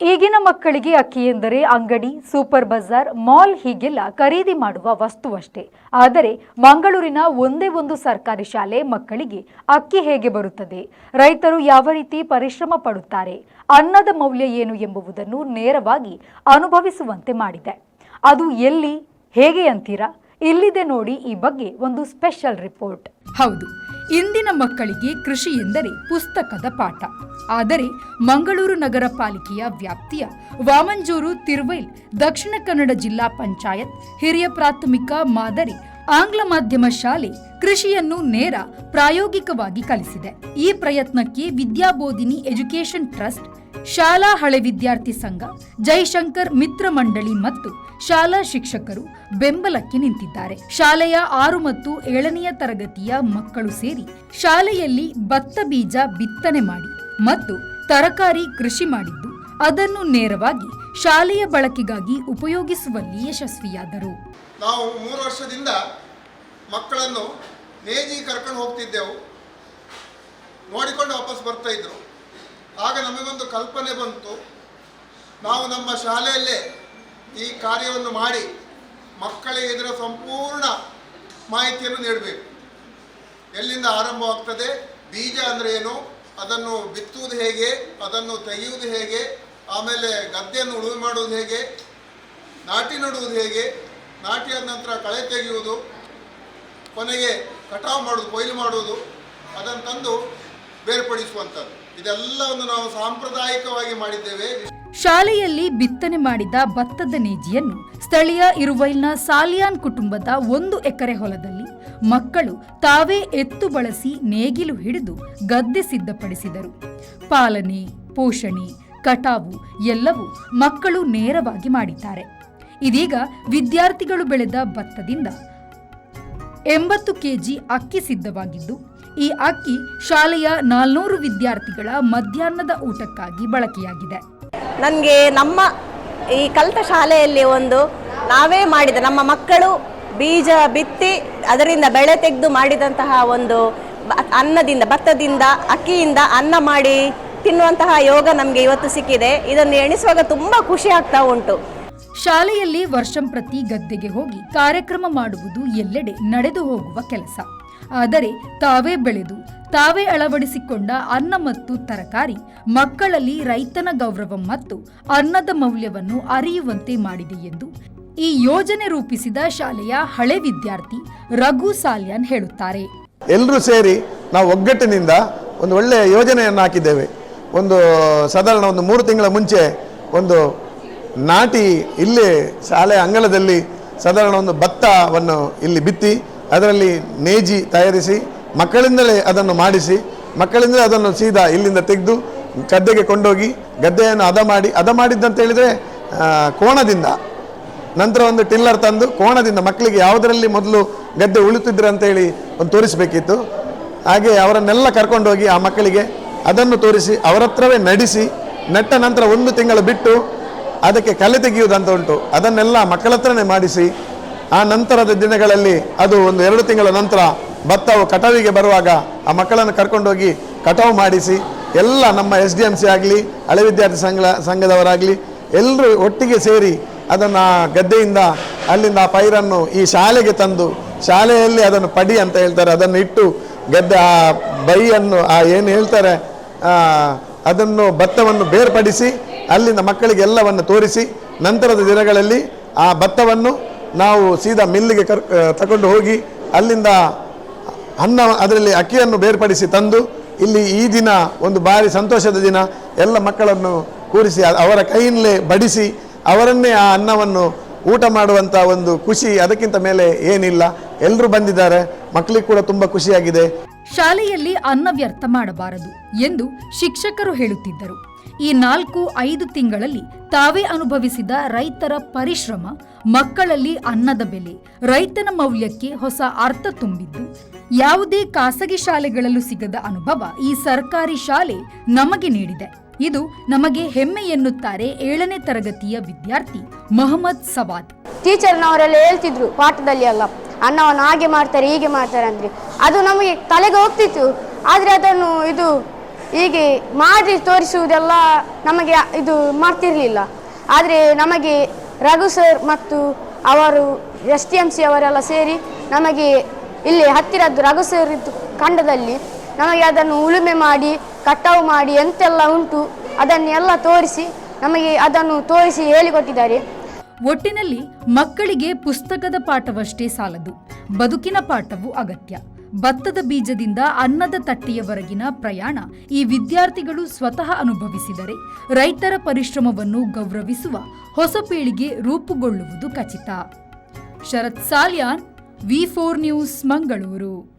ಈಗಿನ ಮಕ್ಕಳಿಗೆ ಅಕ್ಕಿ ಎಂದರೆ ಅಂಗಡಿ, ಸೂಪರ್ ಬಜಾರ್, ಮಾಲ್ ಹೀಗೆಲ್ಲ ಖರೀದಿ ಮಾಡುವ ವಸ್ತುವಷ್ಟೇ. ಆದರೆ ಮಂಗಳೂರಿನ ಒಂದೇ ಒಂದು ಸರ್ಕಾರಿ ಶಾಲೆ ಮಕ್ಕಳಿಗೆ ಅಕ್ಕಿ ಹೇಗೆ ಬರುತ್ತದೆ, ರೈತರು ಯಾವ ರೀತಿ ಪರಿಶ್ರಮ ಪಡುತ್ತಾರೆ, ಅನ್ನದ ಮೌಲ್ಯ ಏನು ಎಂಬುದನ್ನು ನೇರವಾಗಿ ಅನುಭವಿಸುವಂತೆ ಮಾಡಿದೆ. ಅದು ಎಲ್ಲಿ, ಹೇಗೆ ಅಂತೀರಾ? ಇಲ್ಲಿದೆ ನೋಡಿ ಈ ಬಗ್ಗೆ ಒಂದು ಸ್ಪೆಷಲ್ ರಿಪೋರ್ಟ್. ಹೌದು, ಇಂದಿನ ಮಕ್ಕಳಿಗೆ ಕೃಷಿ ಎಂದರೆ ಪುಸ್ತಕದ ಪಾಠ. ಆದರೆ ಮಂಗಳೂರು ನಗರ ಪಾಲಿಕೆಯ ವ್ಯಾಪ್ತಿಯ ವಾಮಂಜೂರು ತಿರುವೈಲ್ ದಕ್ಷಿಣ ಕನ್ನಡ ಜಿಲ್ಲಾ ಪಂಚಾಯತ್ ಹಿರಿಯ ಪ್ರಾಥಮಿಕ ಮಾದರಿ ಆಂಗ್ಲ ಮಾಧ್ಯಮ ಶಾಲೆ ಕೃಷಿಯನ್ನು ನೇರ ಪ್ರಾಯೋಗಿಕವಾಗಿ ಕಲಿಸಿದೆ. ಈ ಪ್ರಯತ್ನಕ್ಕೆ ವಿದ್ಯಾಬೋಧಿನಿ ಎಜುಕೇಷನ್ ಟ್ರಸ್ಟ್, ಶಾಲಾ ಹಳೆ ವಿದ್ಯಾರ್ಥಿ ಸಂಘ, ಜೈಶಂಕರ್ ಮಿತ್ರ ಮಂಡಳಿ ಮತ್ತು ಶಾಲಾ ಶಿಕ್ಷಕರು ಬೆಂಬಲಕ್ಕೆ ನಿಂತಿದ್ದಾರೆ. ಶಾಲೆಯ 6 ಮತ್ತು 7ನೇ ತರಗತಿಯ ಮಕ್ಕಳು ಸೇರಿ ಶಾಲೆಯಲ್ಲಿ ಭತ್ತ ಬೀಜ ಬಿತ್ತನೆ ಮಾಡಿ ಮತ್ತು ತರಕಾರಿ ಕೃಷಿ ಮಾಡಿದ್ದು ಅದನ್ನು ನೇರವಾಗಿ ಶಾಲೆಯ ಬಳಕೆಗಾಗಿ ಉಪಯೋಗಿಸುವಲ್ಲಿ ಯಶಸ್ವಿಯಾದರು. ನಾವು 3 ವರ್ಷದಿಂದ ಮಕ್ಕಳನ್ನು ನೇಜಿ ಕರ್ಕೊಂಡು ಹೋಗ್ತಿದ್ದೆವು, ನೋಡಿಕೊಂಡು ವಾಪಸ್ ಬರ್ತಾ ಇದ್ರು. ಆಗ ನಮಗೊಂದು ಕಲ್ಪನೆ ಬಂತು, ನಾವು ನಮ್ಮ ಶಾಲೆಯಲ್ಲೇ ಈ ಕಾರ್ಯವನ್ನು ಮಾಡಿ ಮಕ್ಕಳಿಗೆ ಇದರ ಸಂಪೂರ್ಣ ಮಾಹಿತಿಯನ್ನು ನೀಡಬೇಕು. ಎಲ್ಲಿಂದ ಆರಂಭವಾಗ್ತದೆ, ಬೀಜ ಅಂದರೆ ಏನು, ಅದನ್ನು ಬಿತ್ತುವುದು ಹೇಗೆ, ಅದನ್ನು ತೆಗೆಯುವುದು ಹೇಗೆ, ಆಮೇಲೆ ಗದ್ದೆಯನ್ನು ಉಳುಮೆ ಮಾಡುವುದು ಹೇಗೆ, ನಾಟಿ ನೆಡುವುದು ಹೇಗೆ, ನಾಟಿಯಾದ ನಂತರ ಕಳೆ ತೆಗೆಯುವುದು, ಕೊನೆಗೆ ಕಟಾವು ಮಾಡುವುದು, ಕೊಯ್ಲು ಮಾಡುವುದು, ಅದನ್ನು ತಂದು ಬೇರ್ಪಡಿಸುವಂಥದ್ದು. ಇದೆಲ್ಲವನ್ನು ನಾವು ಸಾಂಪ್ರದಾಯಿಕವಾಗಿ ಮಾಡಿದ್ದೇವೆ. ಶಾಲೆಯಲ್ಲಿ ಬಿತ್ತನೆ ಮಾಡಿದ ಭತ್ತದ ನೇಜಿಯನ್ನು ಸ್ಥಳೀಯ ಇರುವೈಲ್ನ ಸಾಲಿಯಾನ್ ಕುಟುಂಬದ 1 ಎಕರೆ ಹೊಲದಲ್ಲಿ ಮಕ್ಕಳು ತಾವೇ ಎತ್ತು ಬಳಸಿ ನೇಗಿಲು ಹಿಡಿದು ಗದ್ದೆ ಸಿದ್ಧಪಡಿಸಿದರು. ಪಾಲನೆ, ಪೋಷಣೆ, ಕಟಾವು ಎಲ್ಲವೂ ಮಕ್ಕಳು ನೇರವಾಗಿ ಮಾಡಿದ್ದಾರೆ. ಇದೀಗ ವಿದ್ಯಾರ್ಥಿಗಳು ಬೆಳೆದ ಭತ್ತದಿಂದ 80 ಕೆಜಿ ಅಕ್ಕಿ ಸಿದ್ಧವಾಗಿದ್ದು, ಈ ಅಕ್ಕಿ ಶಾಲೆಯ 400 ವಿದ್ಯಾರ್ಥಿಗಳ ಮಧ್ಯಾಹ್ನದ ಊಟಕ್ಕಾಗಿ ಬಳಕೆಯಾಗಿದೆ. ನನಗೆ ನಮ್ಮ ಈ ಕಲಿತ ಶಾಲೆಯಲ್ಲಿ ನಾವೇ ಮಾಡಿದ ನಮ್ಮ ಮಕ್ಕಳು ಬೀಜ ಬಿತ್ತಿ ಅದರಿಂದ ಬೆಳೆ ತೆಗೆದು ಮಾಡಿದಂತಹ ಒಂದು ಅನ್ನದಿಂದ, ಭತ್ತದಿಂದ, ಅಕ್ಕಿಯಿಂದ ಅನ್ನ ಮಾಡಿ ತಿನ್ನುವಂತಹ ಯೋಗ ನಮಗೆ ಇವತ್ತು ಸಿಕ್ಕಿದೆ. ಇದನ್ನು ಎಣಿಸುವಾಗ ತುಂಬ ಖುಷಿ ಆಗ್ತಾ ಉಂಟು. ಶಾಲೆಯಲ್ಲಿ ವರ್ಷಂಪ್ರತಿ ಗದ್ದೆಗೆ ಹೋಗಿ ಕಾರ್ಯಕ್ರಮ ಮಾಡುವುದು ಎಲ್ಲೆಡೆ ನಡೆದು ಹೋಗುವ ಕೆಲಸ. ಆದರೆ ತಾವೇ ಬೆಳೆದು ತಾವೇ ಅಳವಡಿಸಿಕೊಂಡ ಅನ್ನ ಮತ್ತು ತರಕಾರಿ ಮಕ್ಕಳಲ್ಲಿ ರೈತನ ಗೌರವ ಮತ್ತು ಅನ್ನದ ಮೌಲ್ಯವನ್ನು ಅರಿಯುವಂತೆ ಮಾಡಿದೆ ಎಂದು ಈ ಯೋಜನೆ ರೂಪಿಸಿದ ಶಾಲೆಯ ಹಳೆ ವಿದ್ಯಾರ್ಥಿ ರಘು ಸಾಲ್ಯಾನ್ ಹೇಳುತ್ತಾರೆ. ಎಲ್ಲರೂ ಸೇರಿ ನಾವು ಒಗ್ಗಟ್ಟಿನಿಂದ ಒಂದು ಒಳ್ಳೆಯ ಯೋಜನೆಯನ್ನು ಹಾಕಿದ್ದೇವೆ. ಸಾಧಾರಣ 3 ತಿಂಗಳ ಮುಂಚೆ ನಾಟಿ ಇಲ್ಲೇ ಶಾಲೆಯ ಅಂಗಳದಲ್ಲಿ ಸಾಧಾರಣ ಭತ್ತವನ್ನು ಇಲ್ಲಿ ಬಿತ್ತಿ ಅದರಲ್ಲಿ ನೇಜಿ ತಯಾರಿಸಿ ಮಕ್ಕಳಿಂದಲೇ ಅದನ್ನು ಮಾಡಿಸಿ, ಮಕ್ಕಳಿಂದಲೇ ಅದನ್ನು ಸೀದಾ ಇಲ್ಲಿಂದ ತೆಗೆದು ಗದ್ದೆಗೆ ಕೊಂಡೋಗಿ ಗದ್ದೆಯನ್ನು ಹದ ಮಾಡಿದ್ದಂತ ಹೇಳಿದರೆ ಕೋಣದಿಂದ ನಂತರ ಟಿಲ್ಲರ್ ತಂದು ಕೋಣದಿಂದ ಮಕ್ಕಳಿಗೆ ಯಾವುದರಲ್ಲಿ ಮೊದಲು ಗದ್ದೆ ಉಳಿತಿದ್ರು ಅಂತೇಳಿ ತೋರಿಸಬೇಕಿತ್ತು. ಹಾಗೆ ಅವರನ್ನೆಲ್ಲ ಕರ್ಕೊಂಡೋಗಿ ಆ ಮಕ್ಕಳಿಗೆ ಅದನ್ನು ತೋರಿಸಿ ಅವರ ಹತ್ರವೇ ನಡೆಸಿ ನೆಟ್ಟ ನಂತರ 1 ತಿಂಗಳು ಬಿಟ್ಟು ಅದಕ್ಕೆ ಕಲೆ ತೆಗೆಯುವುದಂತ ಉಂಟು, ಅದನ್ನೆಲ್ಲ ಮಕ್ಕಳ ಹತ್ರನೇ ಮಾಡಿಸಿ ಆ ನಂತರದ ದಿನಗಳಲ್ಲಿ ಅದು 2 ತಿಂಗಳ ನಂತರ ಭತ್ತವು ಕಟಾವಿಗೆ ಬರುವಾಗ ಆ ಮಕ್ಕಳನ್ನು ಕರ್ಕೊಂಡೋಗಿ ಕಟಾವು ಮಾಡಿಸಿ ಎಲ್ಲ ನಮ್ಮ SDMC ಆಗಲಿ ಹಳೆ ವಿದ್ಯಾರ್ಥಿ ಸಂಘದವರಾಗಲಿ ಎಲ್ಲರೂ ಒಟ್ಟಿಗೆ ಸೇರಿ ಅದನ್ನು ಗದ್ದೆಯಿಂದ ಅಲ್ಲಿಂದ ಆ ಪೈರನ್ನು ಈ ಶಾಲೆಗೆ ತಂದು ಶಾಲೆಯಲ್ಲಿ ಅದನ್ನು ಪಡಿ ಅಂತ ಹೇಳ್ತಾರೆ, ಅದನ್ನು ಇಟ್ಟು ಗದ್ದೆ ಆ ಬೈಯನ್ನು ಏನು ಹೇಳ್ತಾರೆ ಅದನ್ನು ಭತ್ತವನ್ನು ಬೇರ್ಪಡಿಸಿ ಅಲ್ಲಿಂದ ಮಕ್ಕಳಿಗೆ ಎಲ್ಲವನ್ನು ತೋರಿಸಿ ನಂತರದ ದಿನಗಳಲ್ಲಿ ಆ ಭತ್ತವನ್ನು ನಾವು ಸೀದಾ ಮಿಲ್ಲಿಗೆ ತಗೊಂಡು ಹೋಗಿ ಅಲ್ಲಿಂದ ಅದರಲ್ಲಿ ಅಕ್ಕಿಯನ್ನು ಬೇರ್ಪಡಿಸಿ ತಂದು ಇಲ್ಲಿ ಈ ದಿನ ಭಾರಿ ಸಂತೋಷದ ದಿನ. ಎಲ್ಲ ಮಕ್ಕಳನ್ನು ಕೂರಿಸಿ ಅವರ ಕೈಯಿಂದಲೇ ಬಡಿಸಿ ಅವರನ್ನೇ ಆ ಅನ್ನವನ್ನು ಊಟ ಮಾಡುವಂಥ ಖುಷಿ ಅದಕ್ಕಿಂತ ಮೇಲೆ ಏನಿಲ್ಲ. ಎಲ್ಲರೂ ಬಂದಿದ್ದಾರೆ, ಮಕ್ಕಳಿಗೆ ಕೂಡ ತುಂಬ ಖುಷಿಯಾಗಿದೆ. ಶಾಲೆಯಲ್ಲಿ ಅನ್ನ ವ್ಯರ್ಥ ಮಾಡಬಾರದು ಎಂದು ಶಿಕ್ಷಕರು ಹೇಳುತ್ತಿದ್ದರು. ಈ 4-5 ತಿಂಗಳಲ್ಲಿ ತಾವೇ ಅನುಭವಿಸಿದ ರೈತರ ಪರಿಶ್ರಮ ಮಕ್ಕಳಲ್ಲಿ ಅನ್ನದ ಬೆಲೆ, ರೈತನ ಮೌಲ್ಯಕ್ಕೆ ಹೊಸ ಅರ್ಥ ತುಂಬಿದ್ದು ಯಾವುದೇ ಖಾಸಗಿ ಶಾಲೆಗಳಲ್ಲೂ ಸಿಗದ ಅನುಭವ ಈ ಸರ್ಕಾರಿ ಶಾಲೆ ನಮಗೆ ನೀಡಿದೆ. ಇದು ನಮಗೆ ಹೆಮ್ಮೆ ಎನ್ನುತ್ತಾರೆ 7ನೇ ತರಗತಿಯ ವಿದ್ಯಾರ್ಥಿ ಮೊಹಮ್ಮದ್ ಸವಾದ್. ಟೀಚರ್ನವರೆಲ್ಲ ಹೇಳ್ತಿದ್ರು ಪಾಠದಲ್ಲಿ ಎಲ್ಲ ಅನ್ನವನ್ನು ಹಾಗೆ ಮಾಡ್ತಾರೆ ಹೀಗೆ ಮಾಡ್ತಾರೆ ಅಂದ್ರೆ ಅದು ನಮಗೆ ತಲೆಗೆ ಹೋಗ್ತಿತ್ತು. ಆದರೆ ಅದನ್ನು ಹೀಗೆ ಮಾಡಿ ತೋರಿಸುವುದೆಲ್ಲ ನಮಗೆ ಇದು ಮಾಡ್ತಿರಲಿಲ್ಲ. ಆದರೆ ನಮಗೆ ರಘು ಸರ್ ಮತ್ತು ಅವರು STMC ಅವರೆಲ್ಲ ಸೇರಿ ನಮಗೆ ಇಲ್ಲಿ ಹತ್ತಿರದ್ದು ರಘು ಸರ್ ಖಂಡದಲ್ಲಿ ನಮಗೆ ಅದನ್ನು ಉಳುಮೆ ಮಾಡಿ ಕಟಾವು ಮಾಡಿ ಎಂತೆಲ್ಲ ಉಂಟು ಅದನ್ನೆಲ್ಲ ತೋರಿಸಿ ನಮಗೆ ಅದನ್ನು ತೋರಿಸಿ ಹೇಳಿಕೊಟ್ಟಿದ್ದಾರೆ. ಒಟ್ಟಿನಲ್ಲಿ ಮಕ್ಕಳಿಗೆ ಪುಸ್ತಕದ ಪಾಠವಷ್ಟೇ ಸಾಲದು, ಬದುಕಿನ ಪಾಠವೂ ಅಗತ್ಯ. ಭತ್ತದ ಬೀಜದಿಂದ ಅನ್ನದ ತಟ್ಟೆಯವರೆಗಿನ ಪ್ರಯಾಣ ಈ ವಿದ್ಯಾರ್ಥಿಗಳು ಸ್ವತಃ ಅನುಭವಿಸಿದರೆ ರೈತರ ಪರಿಶ್ರಮವನ್ನು ಗೌರವಿಸುವ ಹೊಸ ಪೀಳಿಗೆ ರೂಪುಗೊಳ್ಳುವುದು ಖಚಿತ. ಶರತ್ ಸಾಲ್ಯಾನ್, V4 ನ್ಯೂಸ್, ಮಂಗಳೂರು.